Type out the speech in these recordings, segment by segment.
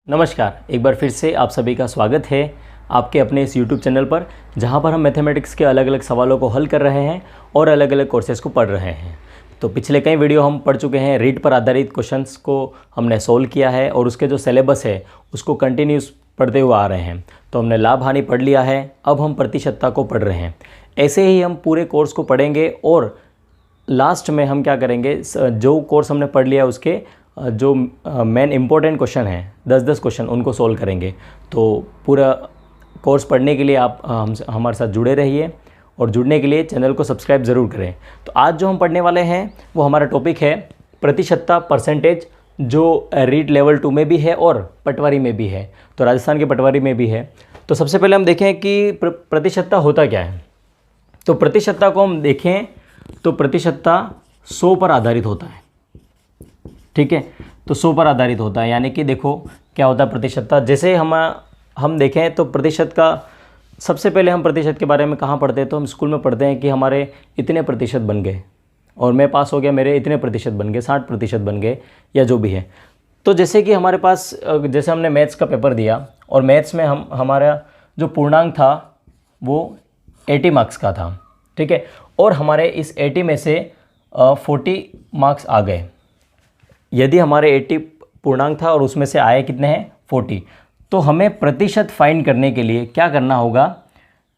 नमस्कार, एक बार फिर से आप सभी का स्वागत है आपके अपने इस YouTube चैनल पर, जहां पर हम मैथमेटिक्स के अलग अलग सवालों को हल कर रहे हैं और अलग अलग कोर्सेज़ को पढ़ रहे हैं। तो पिछले कई वीडियो हम पढ़ चुके हैं, रीड पर आधारित क्वेश्चंस को हमने सोल्व किया है और उसके जो सिलेबस है उसको कंटिन्यूस पढ़ते हुए आ रहे हैं। तो हमने लाभ हानि पढ़ लिया है, अब हम प्रतिशतता को पढ़ रहे हैं। ऐसे ही हम पूरे कोर्स को पढ़ेंगे और लास्ट में हम क्या करेंगे, जो कोर्स हमने पढ़ लिया उसके जो मेन इम्पोर्टेंट क्वेश्चन हैं 10-10 क्वेश्चन उनको सोल्व करेंगे। तो पूरा कोर्स पढ़ने के लिए आप हमारे साथ जुड़े रहिए और जुड़ने के लिए चैनल को सब्सक्राइब ज़रूर करें। तो आज जो हम पढ़ने वाले हैं वो हमारा टॉपिक है प्रतिशतता परसेंटेज, जो रीड लेवल 2 में भी है और पटवारी में भी है, तो राजस्थान के पटवारी में भी है। तो सबसे पहले हम देखें कि प्रतिशतता होता क्या है। तो प्रतिशतता को हम देखें तो प्रतिशतता 100 पर आधारित होता है, ठीक है। तो 100 पर आधारित होता है, यानी कि देखो क्या होता है प्रतिशतता। जैसे हम देखें तो प्रतिशत का सबसे पहले हम प्रतिशत के बारे में कहाँ पढ़ते हैं, तो हम स्कूल में पढ़ते हैं कि हमारे इतने प्रतिशत बन गए और मैं पास हो गया, मेरे इतने प्रतिशत बन गए, 60% बन गए या जो भी है। तो जैसे कि हमारे पास जैसे हमने मैथ्स का पेपर दिया और मैथ्स में हमारा जो पूर्णांक था वो 80 मार्क्स का था, ठीक है। और हमारे इस 80 में से 40 मार्क्स आ गए। यदि हमारे 80 पूर्णांक था और उसमें से आए कितने हैं 40, तो हमें प्रतिशत फाइंड करने के लिए क्या करना होगा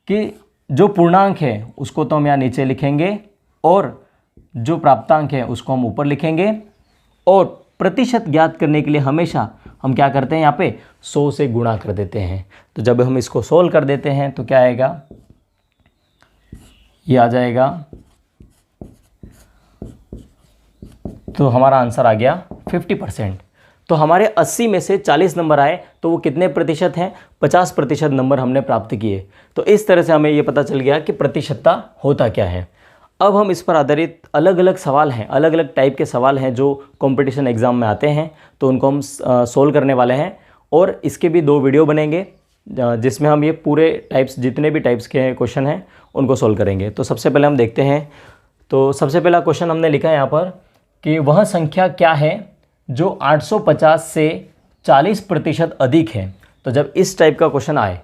कि जो पूर्णांक है उसको तो हम यहाँ नीचे लिखेंगे और जो प्राप्तांक है उसको हम ऊपर लिखेंगे। और प्रतिशत ज्ञात करने के लिए हमेशा हम क्या करते हैं, यहाँ पे 100 से गुणा कर देते हैं। तो जब हम इसको सोल्व कर देते हैं तो क्या आएगा, ये आ जाएगा। तो हमारा आंसर आ गया 50%। तो हमारे 80 में से 40 नंबर आए तो वो कितने प्रतिशत हैं, 50% नंबर हमने प्राप्त किए। तो इस तरह से हमें ये पता चल गया कि प्रतिशतता होता क्या है। अब हम इस पर आधारित अलग अलग सवाल हैं, अलग अलग टाइप के सवाल हैं जो कंपटीशन एग्ज़ाम में आते हैं, तो उनको हम सोल्व करने वाले हैं। और इसके भी 2 वीडियो बनेंगे जिसमें हम ये पूरे टाइप्स, जितने भी टाइप्स के क्वेश्चन हैं उनको सोल्व करेंगे। तो सबसे पहले हम देखते हैं। तो सबसे पहला क्वेश्चन हमने लिखा है यहाँ पर कि वह संख्या क्या है जो 850 से 40% अधिक है। तो जब इस टाइप का क्वेश्चन आए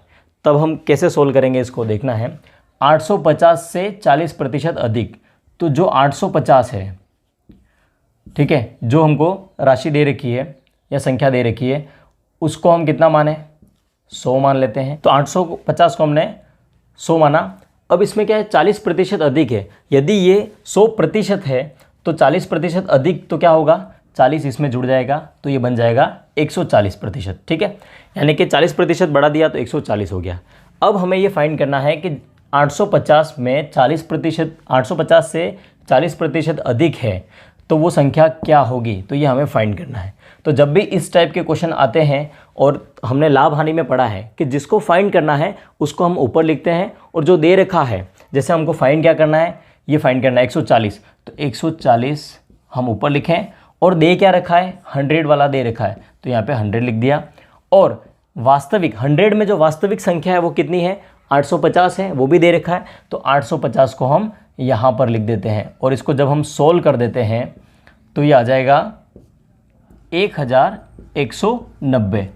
तब हम कैसे सोल्व करेंगे, इसको देखना है। 850 से 40% अधिक, तो जो 850 है, ठीक है, जो हमको राशि दे रखी है या संख्या दे रखी है, उसको हम कितना माने, 100 मान लेते हैं। तो 850 को हमने 100 माना। अब इसमें क्या है, 40% अधिक है। यदि ये 100% है तो 40% अधिक तो क्या होगा, 40 इसमें जुड़ जाएगा तो ये बन जाएगा 140%, ठीक है। यानी कि 40% बढ़ा दिया तो 140 हो गया। अब हमें ये फाइंड करना है कि 850 में 40%, 850 से 40% अधिक है तो वो संख्या क्या होगी, तो ये हमें फाइंड करना है। तो जब भी इस टाइप के क्वेश्चन आते हैं, और हमने लाभ हानि में पढ़ा है कि जिसको फाइंड करना है उसको हम ऊपर लिखते हैं, और जो दे रखा है, जैसे हमको फाइंड क्या करना है, ये फाइंड करना है 140, तो 140 हम ऊपर लिखें। और दे क्या रखा है, 100 वाला दे रखा है, तो यहाँ पे 100 लिख दिया। और वास्तविक 100 में जो वास्तविक संख्या है वो कितनी है, 850 है, वो भी दे रखा है, तो 850 को हम यहाँ पर लिख देते हैं। और इसको जब हम सोल्व कर देते हैं तो ये आ जाएगा 1190।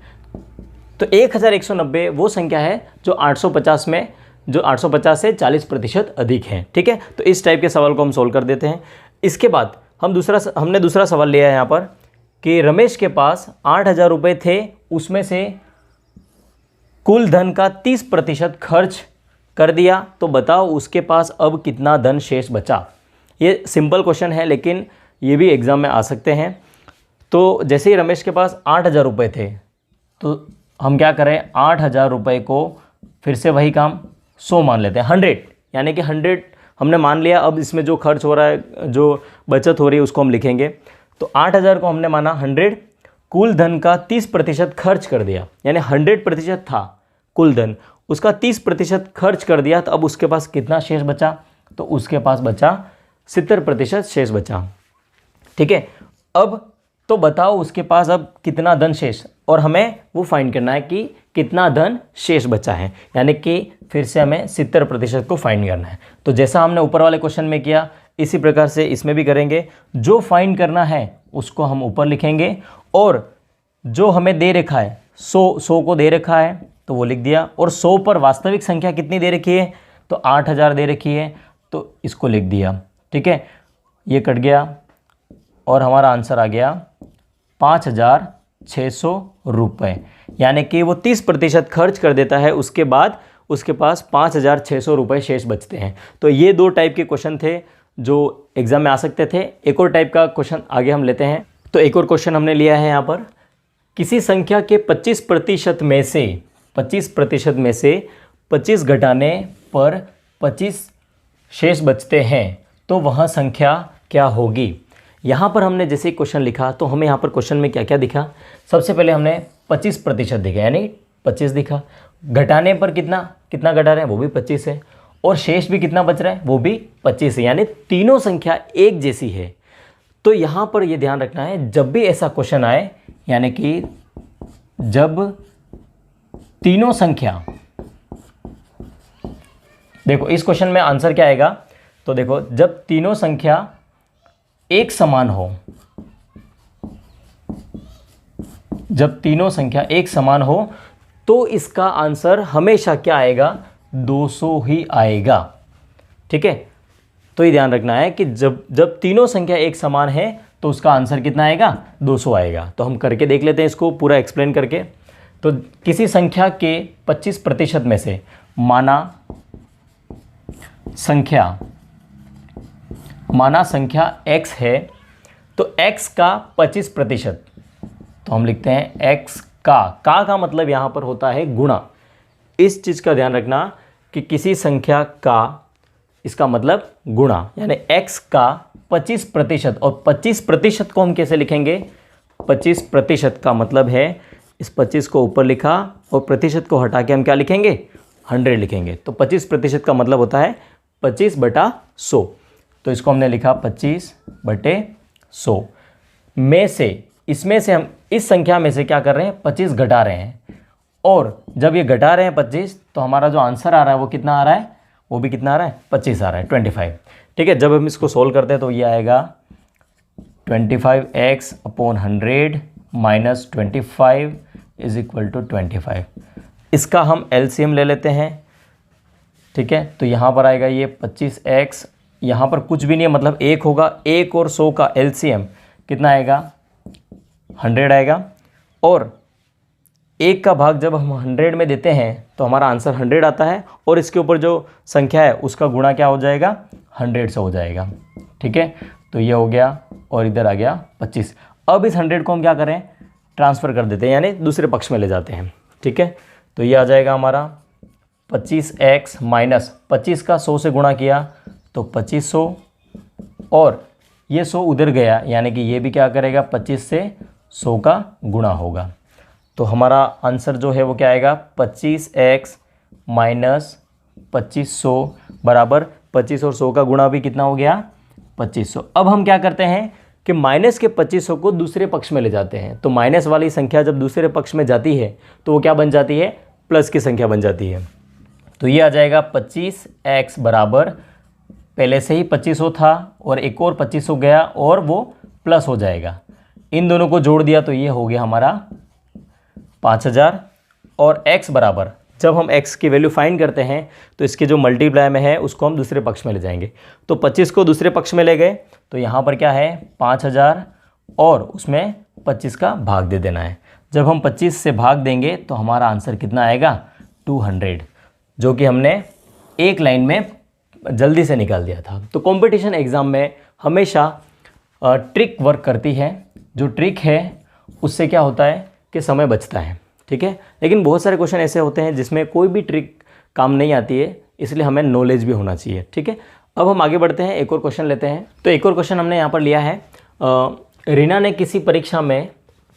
तो 1190 वो संख्या है जो 850 में, जो 850 से 40% अधिक है, ठीक है। तो इस टाइप के सवाल को हम सोल्व कर देते हैं। इसके बाद हमने दूसरा सवाल लिया है यहाँ पर कि रमेश के पास 8000 रुपये थे, उसमें से कुल धन का 30% खर्च कर दिया, तो बताओ उसके पास अब कितना धन शेष बचा। ये सिंपल क्वेश्चन है लेकिन ये भी एग्ज़ाम में आ सकते हैं। तो जैसे ही रमेश के पास 8000 रुपये थे, तो हम क्या करें, 8000 रुपये को फिर से वही काम 100 मान लेते हैं, 100, यानी कि 100 हमने मान लिया। अब इसमें जो खर्च हो रहा है, जो बचत हो रही है, उसको हम लिखेंगे। तो 8000 को हमने माना 100, कुल धन का 30% खर्च कर दिया, यानी 100% था कुल धन, उसका 30% खर्च कर दिया, तो अब उसके पास कितना शेष बचा, तो उसके पास बचा 70% शेष बचा, ठीक है। अब तो बताओ उसके पास अब कितना धन शेष, और हमें वो फाइंड करना है कि कितना धन शेष बचा है, यानी कि फिर से हमें 70% को फाइंड करना है। तो जैसा हमने ऊपर वाले क्वेश्चन में किया, इसी प्रकार से इसमें भी करेंगे। जो फाइंड करना है उसको हम ऊपर लिखेंगे, और जो हमें दे रखा है 100 को दे रखा है तो वो लिख दिया, और 100 पर वास्तविक संख्या कितनी दे रखी है तो 8000 दे रखी है तो इसको लिख दिया। ठीक है, ये कट गया और हमारा आंसर आ गया 5600 रुपये, यानी कि वो 30% खर्च कर देता है, उसके बाद उसके पास 5600 रुपये शेष बचते हैं। तो ये 2 टाइप के क्वेश्चन थे जो एग्ज़ाम में आ सकते थे। एक और टाइप का क्वेश्चन आगे हम लेते हैं। तो एक और क्वेश्चन हमने लिया है यहाँ पर, किसी संख्या के 25% में से 25 घटाने पर 25 शेष बचते हैं तो वह संख्या क्या होगी। यहाँ पर हमने जैसे क्वेश्चन लिखा तो हमें यहाँ पर क्वेश्चन में क्या क्या दिखा, सबसे पहले हमने 25% दिखा, यानी 25 दिखा, घटाने पर कितना घटा रहे हैं वो भी 25 है, और शेष भी कितना बच रहा है वो भी 25 है, यानी तीनों संख्या एक जैसी है। तो यहाँ पर ये ध्यान रखना है, जब भी ऐसा क्वेश्चन आए, यानी कि जब तीनों संख्या, देखो इस क्वेश्चन में आंसर क्या आएगा, तो देखो जब तीनों संख्या एक समान हो, जब तीनों संख्या एक समान हो तो इसका आंसर हमेशा क्या आएगा 200 ही आएगा। ठीक है, तो ये ध्यान रखना है कि जब तीनों संख्या एक समान है तो उसका आंसर कितना आएगा 200 आएगा। तो हम करके देख लेते हैं इसको पूरा एक्सप्लेन करके। तो किसी संख्या के 25% में से, माना संख्या x है, तो x का 25%, तो हम लिखते हैं x का मतलब यहाँ पर होता है गुणा। इस चीज़ का ध्यान रखना कि किसी संख्या का, इसका मतलब गुणा, यानी x का 25%, और 25% को हम कैसे लिखेंगे, 25% का मतलब है इस 25 को ऊपर लिखा और प्रतिशत को हटा के हम क्या लिखेंगे 100 लिखेंगे। तो 25% का मतलब होता है 25/100। तो इसको हमने लिखा 25/100 में से, इसमें से हम इस संख्या में से क्या कर रहे हैं 25 घटा रहे हैं, और जब ये घटा रहे हैं 25 तो हमारा जो आंसर आ रहा है वो कितना आ रहा है, वो भी कितना आ रहा है 25 आ रहा है, 25। ठीक है, जब हम इसको सोल्व करते हैं तो ये आएगा 25x/100 minus 25 is equal to 25। इसका हम एलसीएम ले लेते हैं। ठीक है, तो यहाँ पर आएगा ये 25x, यहाँ पर कुछ भी नहीं है मतलब 1 होगा, 1 और 100 का एलसीएम कितना आएगा 100 आएगा, और 1 का भाग जब हम 100 में देते हैं तो हमारा आंसर 100 आता है, और इसके ऊपर जो संख्या है उसका गुणा क्या हो जाएगा 100 से हो जाएगा। ठीक है, तो ये हो गया और इधर आ गया 25। अब इस 100 को हम क्या करें ट्रांसफ़र कर देते हैं, यानी दूसरे पक्ष में ले जाते हैं। ठीक है, तो ये आ जाएगा हमारा 25x माइनस 25 का 100 से गुणा किया तो 2500, और ये 100 उधर गया, यानी कि ये भी क्या करेगा 25 से 100 का गुणा होगा। तो हमारा आंसर जो है वो क्या आएगा 25x माइनस 2500 बराबर 25 और 100 का गुणा भी कितना हो गया 2500। अब हम क्या करते हैं कि माइनस के 2500 को दूसरे पक्ष में ले जाते हैं। तो माइनस वाली संख्या जब दूसरे पक्ष में जाती है तो वो क्या बन जाती है प्लस की संख्या बन जाती है। तो ये आ जाएगा 25x बराबर, पहले से ही 2500 था और एक और 2500 गया और वो प्लस हो जाएगा, इन दोनों को जोड़ दिया तो ये हो गया हमारा 5000। और x बराबर, जब हम x की वैल्यू फाइंड करते हैं तो इसके जो मल्टीप्लाई में है उसको हम दूसरे पक्ष में ले जाएंगे। तो 25 को दूसरे पक्ष में ले गए तो यहाँ पर क्या है 5000 और उसमें 25 का भाग दे देना है। जब हम 25 से भाग देंगे तो हमारा आंसर कितना आएगा 200, जो कि हमने एक लाइन में जल्दी से निकाल दिया था। तो कंपटीशन एग्ज़ाम में हमेशा ट्रिक वर्क करती है। जो ट्रिक है उससे क्या होता है कि समय बचता है। ठीक है, लेकिन बहुत सारे क्वेश्चन ऐसे होते हैं जिसमें कोई भी ट्रिक काम नहीं आती है, इसलिए हमें नॉलेज भी होना चाहिए। ठीक है, अब हम आगे बढ़ते हैं, एक और क्वेश्चन लेते हैं। तो एक और क्वेश्चन हमने यहाँ पर लिया है, रीना ने किसी परीक्षा में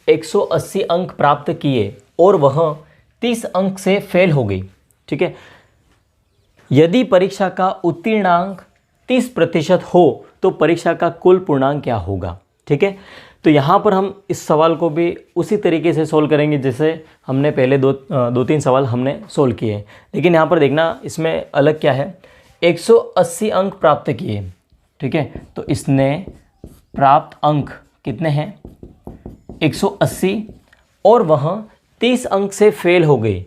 180 अंक प्राप्त किए और वह 30 अंक से फेल हो गई। ठीक है, यदि परीक्षा का उत्तीर्णांक 30% हो तो परीक्षा का कुल पूर्णांक क्या होगा। ठीक है, तो यहाँ पर हम इस सवाल को भी उसी तरीके से सोल्व करेंगे जैसे हमने पहले दो तीन सवाल हमने सोल्व किए। लेकिन यहाँ पर देखना इसमें अलग क्या है, 180 अंक प्राप्त किए। ठीक है, तो इसने प्राप्त अंक कितने हैं 180 और वह 30 अंक से फेल हो गई,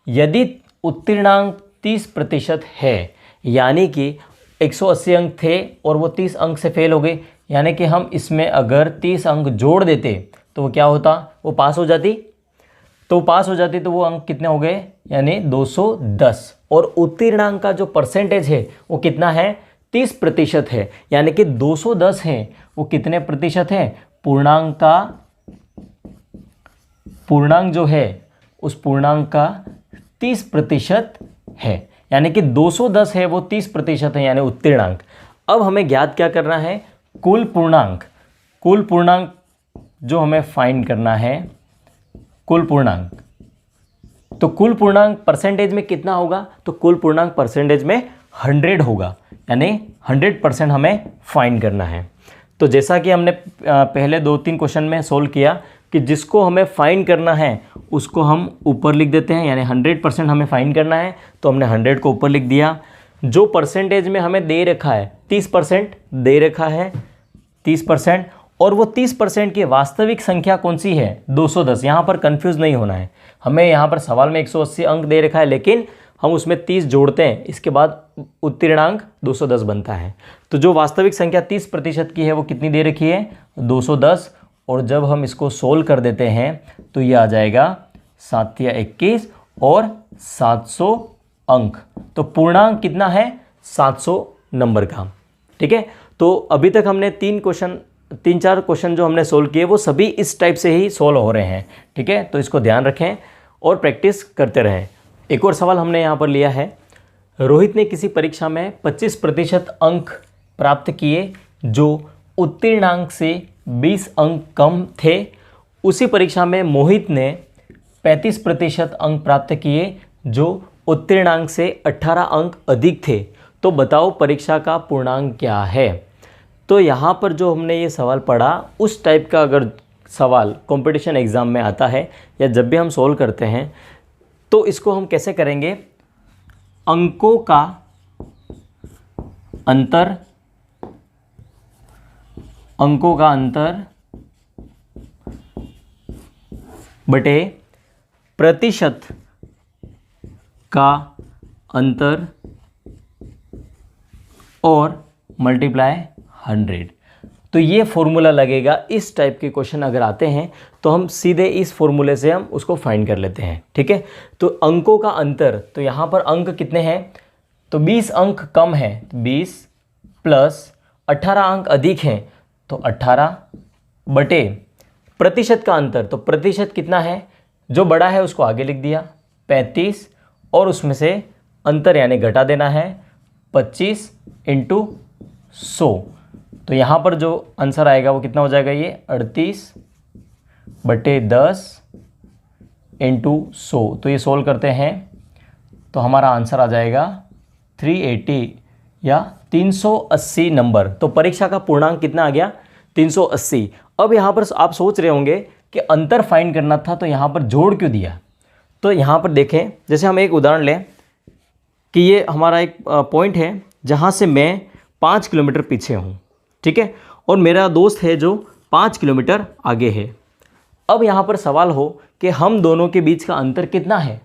यदि उत्तीर्णांक 30% है, यानी कि 180 अंक थे और वो 30 अंक से फेल हो गए, यानी कि हम इसमें अगर 30 अंक जोड़ देते तो वो क्या होता, वो पास हो जाती। तो पास हो जाती तो वो अंक कितने हो गए, यानी 210। और उत्तीर्णांक का जो परसेंटेज है वो कितना है, 30% है, यानी कि 210 है वो कितने प्रतिशत है, पूर्णांक जो है उस पूर्णांक का 30% है, यानी कि 210 है वो 30% है, यानी उत्तीर्णांक। अब हमें ज्ञात क्या करना है, कुल पूर्णांक जो हमें फाइंड करना है, कुल पूर्णांक। तो कुल पूर्णांक परसेंटेज में कितना होगा, तो कुल पूर्णांक परसेंटेज में 100 होगा, यानी 100% हमें फाइंड करना है। तो जैसा कि हमने पहले 2-3 क्वेश्चन में सोल्व किया कि जिसको हमें फाइंड करना है उसको हम ऊपर लिख देते हैं, यानी 100% हमें फाइंड करना है तो हमने 100 को ऊपर लिख दिया। जो परसेंटेज में हमें दे रखा है 30% दे रखा है, 30%, और वो 30% की वास्तविक संख्या कौन सी है, 210। यहाँ पर कंफ्यूज नहीं होना है, हमें यहाँ पर सवाल में 180 अंक दे रखा है, लेकिन हम उसमें 30 जोड़ते हैं, इसके बाद उत्तीर्णांक 210 बनता है। तो जो वास्तविक संख्या 30% की है वो कितनी दे रखी है, 210। और जब हम इसको सोल्व कर देते हैं तो ये आ जाएगा 7 या 21 और 700 अंक। तो पूर्णांक कितना है, 700 नंबर का। ठीक है, तो अभी तक हमने 3-4 क्वेश्चन जो हमने सोल्व किए वो सभी इस टाइप से ही सोल्व हो रहे हैं। ठीक है, तो इसको ध्यान रखें और प्रैक्टिस करते रहें। एक और सवाल हमने यहाँ पर लिया है, रोहित ने किसी परीक्षा में 25% अंक प्राप्त किए जो उत्तीर्णांक से 20 अंक कम थे। उसी परीक्षा में मोहित ने 35% अंक प्राप्त किए जो उत्तीर्णांक से 18 अंक अधिक थे। तो बताओ परीक्षा का पूर्णांक क्या है। तो यहाँ पर जो हमने ये सवाल पढ़ा उस टाइप का अगर सवाल कंपटीशन एग्ज़ाम में आता है या जब भी हम सोल्व करते हैं तो इसको हम कैसे करेंगे, अंकों का अंतर बटे प्रतिशत का अंतर और मल्टीप्लाई 100। तो ये फॉर्मूला लगेगा। इस टाइप के क्वेश्चन अगर आते हैं तो हम सीधे इस फॉर्मूले से हम उसको फाइंड कर लेते हैं। ठीक है, तो अंकों का अंतर, तो यहाँ पर अंक कितने हैं, तो 20 अंक कम है, 20 प्लस 18 अंक अधिक हैं तो 18 बटे प्रतिशत का अंतर, तो प्रतिशत कितना है, जो बड़ा है उसको आगे लिख दिया 35 और उसमें से अंतर यानी घटा देना है 25 × 100। तो यहाँ पर जो आंसर आएगा वो कितना हो जाएगा, ये 38/10 × 100। तो ये सोल्व करते हैं तो हमारा आंसर आ जाएगा 380 या 380 नंबर। तो परीक्षा का पूर्णांक कितना आ गया, 380। अब यहाँ पर आप सोच रहे होंगे कि अंतर फाइंड करना था तो यहाँ पर जोड़ क्यों दिया। तो यहाँ पर देखें, जैसे हम एक उदाहरण लें कि ये हमारा एक पॉइंट है जहाँ से मैं 5 किलोमीटर पीछे हूँ। ठीक है, और मेरा दोस्त है जो 5 किलोमीटर आगे है। अब यहाँ पर सवाल हो कि हम दोनों के बीच का अंतर कितना है,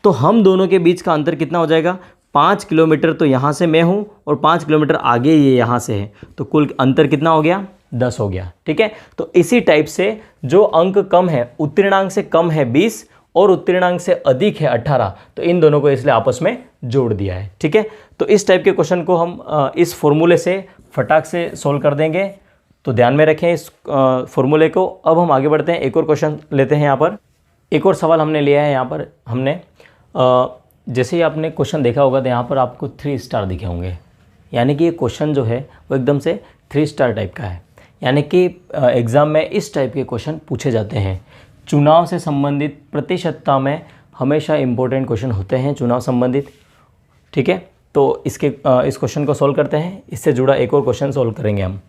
तो हम दोनों के बीच का अंतर कितना हो जाएगा, 5 किलोमीटर तो यहाँ से मैं हूँ और 5 किलोमीटर आगे ये यहाँ से है, तो कुल अंतर कितना हो गया, 10 हो गया। ठीक है, तो इसी टाइप से जो अंक कम है, उत्तीर्णांक से कम है 20 और उत्तीर्णांक से अधिक है 18, तो इन दोनों को इसलिए आपस में जोड़ दिया है। ठीक है, तो इस टाइप के क्वेश्चन को हम इस फॉर्मूले से फटाक से सोल्व कर देंगे, तो ध्यान में रखें इस फॉर्मूले को। अब हम आगे बढ़ते हैं, एक और क्वेश्चन लेते हैं। यहाँ पर एक और सवाल हमने लिया है। यहाँ पर हमने जैसे ही आपने क्वेश्चन देखा होगा तो यहाँ पर आपको 3 स्टार दिखे होंगे, यानी कि ये क्वेश्चन जो है वो एकदम से 3 स्टार टाइप का है, यानी कि एग्ज़ाम में इस टाइप के क्वेश्चन पूछे जाते हैं। चुनाव से संबंधित प्रतिशतता में हमेशा इम्पोर्टेंट क्वेश्चन होते हैं चुनाव संबंधित। ठीक है, तो इस क्वेश्चन को सॉल्व करते हैं। इससे जुड़ा एक और क्वेश्चन सॉल्व करेंगे हम।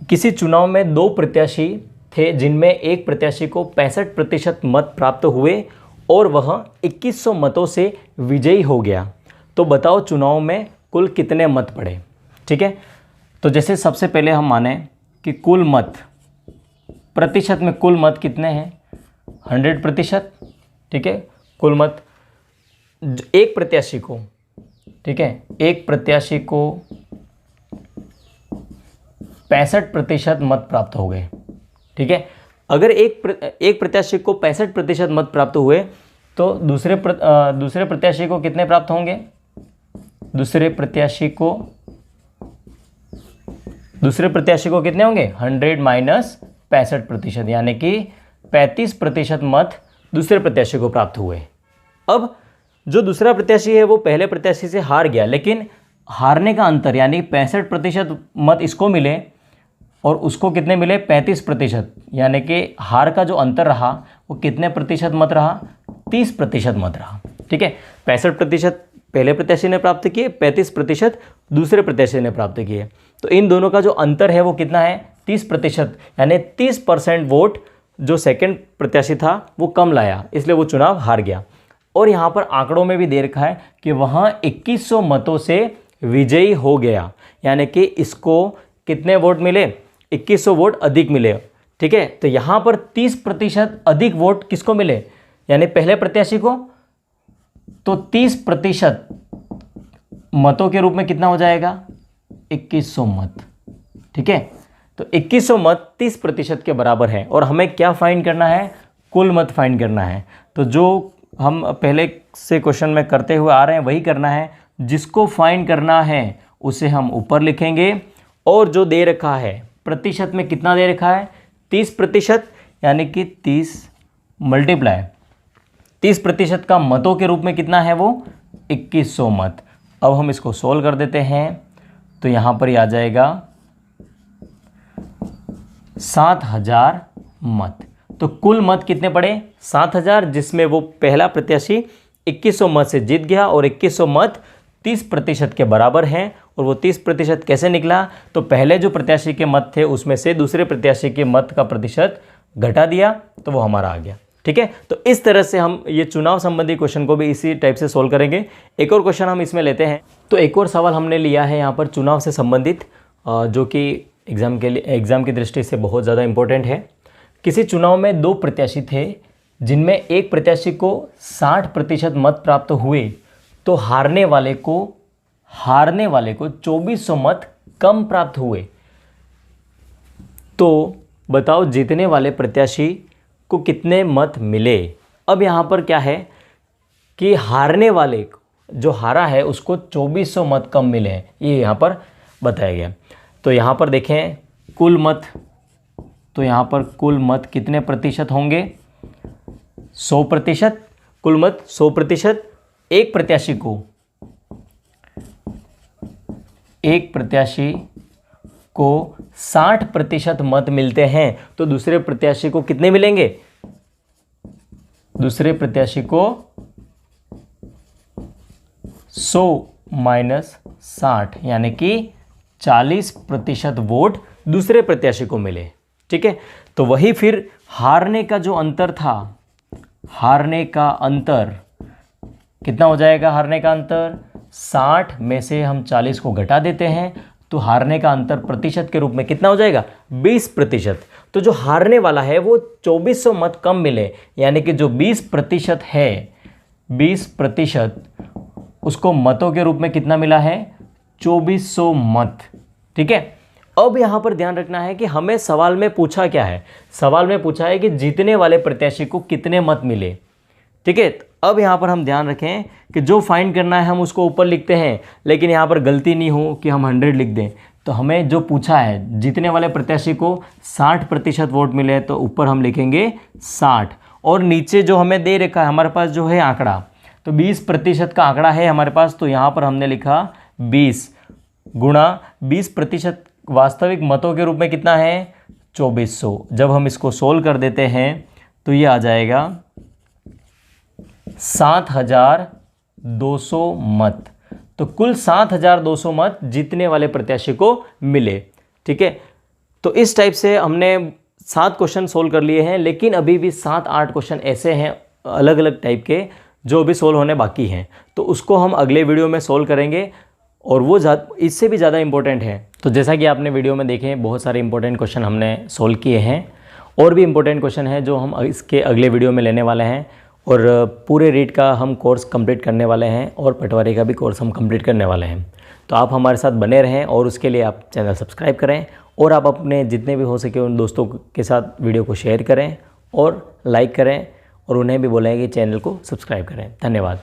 किसी चुनाव में 2 प्रत्याशी थे जिनमें एक प्रत्याशी को 65% मत प्राप्त हुए और वह 2100 मतों से विजयी हो गया। तो बताओ चुनाव में कुल कितने मत पड़े। ठीक है, तो जैसे सबसे पहले हम माने कि कुल मत, प्रतिशत में कुल मत कितने हैं, 100%, ठीक है। कुल मत एक प्रत्याशी को, ठीक है, एक प्रत्याशी को 65% मत प्राप्त हो गए, ठीक है। अगर एक प्रत्याशी को 65% मत प्राप्त हुए तो दूसरे प्रत्याशी को कितने प्राप्त होंगे? दूसरे प्रत्याशी को कितने होंगे? 100 माइनस 65%, यानी कि 35% मत दूसरे प्रत्याशी को प्राप्त हुए। अब जो दूसरा प्रत्याशी है वो पहले प्रत्याशी से हार गया, लेकिन हारने का अंतर यानी 65% मत इसको मिले और उसको कितने मिले? 35%, यानी कि हार का जो अंतर रहा वो कितने प्रतिशत मत रहा? 30% मत रहा, ठीक है। 65% पहले प्रत्याशी ने प्राप्त किए, 35% दूसरे प्रत्याशी ने प्राप्त किए। तो इन दोनों का जो अंतर है वो कितना है? 30%, यानी 30% वोट जो सेकंड प्रत्याशी था वो कम लाया, इसलिए वो चुनाव हार गया। और यहाँ पर आंकड़ों में भी दे रखा है कि वहाँ 2100 मतों से विजयी हो गया, यानी कि इसको कितने वोट मिले? 2100 वोट अधिक मिले, ठीक है। तो यहाँ पर 30% अधिक वोट किसको मिले? यानी पहले प्रत्याशी को। तो 30% मतों के रूप में कितना हो जाएगा? 2100 मत, ठीक है। तो 2100 मत 30% के बराबर है और हमें क्या फाइंड करना है? कुल मत फाइंड करना है। तो जो हम पहले से क्वेश्चन में करते हुए आ रहे हैं वही करना है। जिसको फाइंड करना है उसे हम ऊपर लिखेंगे और जो दे रखा है प्रतिशत में कितना दे रखा है? 30%, यानी कि 30 मल्टीप्लाई 30% का मतों के रूप में कितना है वो? 2100 मत। अब हम इसको सोल्व कर देते हैं तो यहाँ पर ही आ जाएगा 7000 मत। तो कुल मत कितने पड़े? 7000, जिसमें वो पहला प्रत्याशी 2100 मत से जीत गया और 2100 मत 30% के बराबर हैं। और वो 30% कैसे निकला? तो पहले जो प्रत्याशी के मत थे उसमें से दूसरे प्रत्याशी के मत का प्रतिशत घटा दिया तो वो हमारा आ गया, ठीक है। तो इस तरह से हम ये चुनाव संबंधी क्वेश्चन को भी इसी टाइप से सोल्व करेंगे। एक और क्वेश्चन हम इसमें लेते हैं। तो एक और सवाल हमने लिया है यहाँ पर चुनाव से संबंधित, जो कि एग्ज़ाम की दृष्टि से बहुत ज़्यादा इंपॉर्टेंट है। किसी चुनाव में 2 प्रत्याशी थे जिनमें एक प्रत्याशी को 60% मत प्राप्त हुए तो हारने वाले को 2400 मत कम प्राप्त हुए। तो बताओ जीतने वाले प्रत्याशी को कितने मत मिले? अब यहाँ पर क्या है कि हारने वाले जो हारा है उसको 2400 मत कम मिले हैं, ये यहाँ पर बताया गया। तो यहाँ पर देखें कुल मत, तो यहाँ पर कुल मत कितने प्रतिशत होंगे? 100%। कुल मत 100%। एक प्रत्याशी को 60% मत मिलते हैं तो दूसरे प्रत्याशी को कितने मिलेंगे? दूसरे प्रत्याशी को 100 माइनस 60, यानी कि 40% वोट दूसरे प्रत्याशी को मिले, ठीक है। तो वही फिर हारने का जो अंतर था, हारने का अंतर कितना हो जाएगा? हारने का अंतर 60 में से हम 40 को घटा देते हैं तो हारने का अंतर प्रतिशत के रूप में कितना हो जाएगा? 20%। तो जो हारने वाला है वो 2400 मत कम मिले, यानी कि जो 20% है, 20% उसको मतों के रूप में कितना मिला है? 2400 मत, ठीक है। अब यहाँ पर ध्यान रखना है कि हमें सवाल में पूछा क्या है? सवाल में पूछा है कि जीतने वाले प्रत्याशी को कितने मत मिले, ठीक है। अब यहाँ पर हम ध्यान रखें कि जो फाइंड करना है हम उसको ऊपर लिखते हैं, लेकिन यहाँ पर गलती नहीं हो कि हम 100 लिख दें। तो हमें जो पूछा है जीतने वाले प्रत्याशी को 60% वोट मिले तो ऊपर हम लिखेंगे 60, और नीचे जो हमें दे रखा है हमारे पास जो है आंकड़ा, तो 20% का आंकड़ा है हमारे पास, तो यहाँ पर हमने लिखा 20 गुणा 20% वास्तविक मतों के रूप में कितना है? 2400। जब हम इसको सोल्व कर देते हैं तो ये आ जाएगा 7200 मत। तो कुल 7200 मत जीतने वाले प्रत्याशी को मिले, ठीक है। तो इस टाइप से हमने 7 क्वेश्चन सोल्व कर लिए हैं, लेकिन अभी भी 7-8 क्वेश्चन ऐसे हैं अलग अलग टाइप के जो अभी सोल्व होने बाकी हैं। तो उसको हम अगले वीडियो में सोल्व करेंगे और वो इससे भी ज़्यादा इंपॉर्टेंट है। तो जैसा कि आपने वीडियो में देखे बहुत सारे इंपॉर्टेंट क्वेश्चन हमने सोल्व किए हैं और भी इम्पोर्टेंट क्वेश्चन है जो हम इसके अगले वीडियो में लेने वाले हैं, और पूरे रीट का हम कोर्स कंप्लीट करने वाले हैं और पटवारी का भी कोर्स हम कंप्लीट करने वाले हैं। तो आप हमारे साथ बने रहें और उसके लिए आप चैनल सब्सक्राइब करें, और आप अपने जितने भी हो सके उन दोस्तों के साथ वीडियो को शेयर करें और लाइक करें, और उन्हें भी बोलें कि चैनल को सब्सक्राइब करें। धन्यवाद।